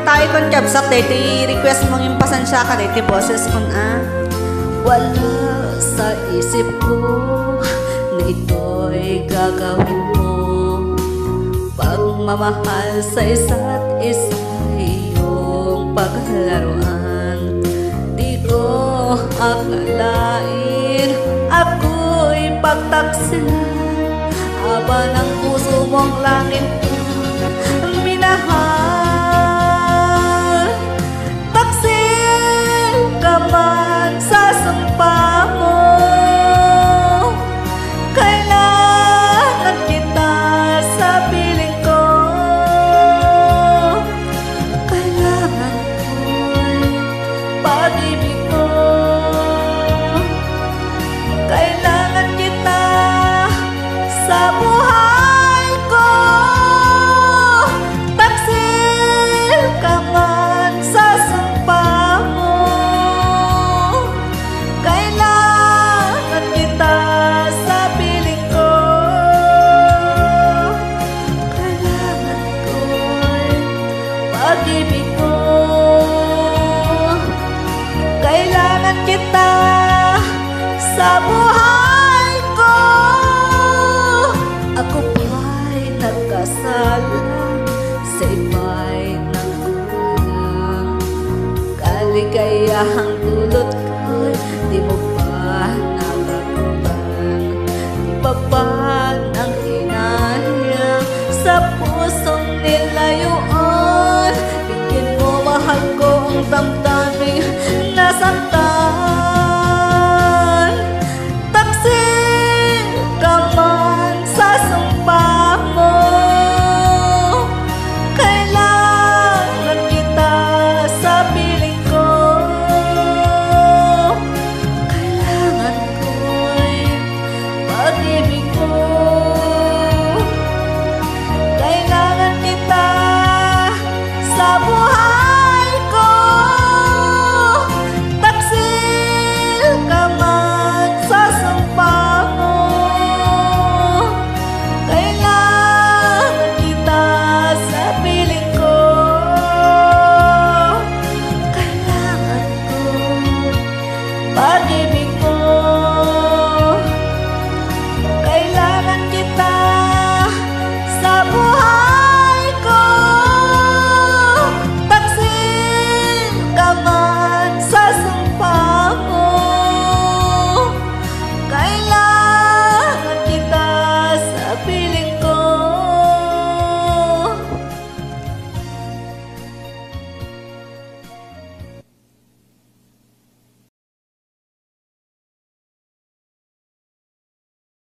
tayo kung jabsak dito request mong yung pasensya ka dito boses kung wala sa isip ko na ito'y gagawin mo. Pagmamahal sa isa't isa iyong paglalaroan. Di ko akalain ako'y pagtaksilan. Haba ng puso mong langit minahal. Taksil ka man sa sumpa mo, kailangan kita sa piling ko. Kailangan ko'y pag-ibig ko. Kailangan kita sa buhay ko. Taksil ka man sa sumpa mo, kailangan kita sa piling ko. Kailangan ko'y pag-ibig ko. Kailangan kita sa buhay ko. Ako ba'y nagkasala sa iba'y nagkulang? Kaligayahang dulot ko'y di mo ba nakakamtan? Di pa ba nang hinahayang sa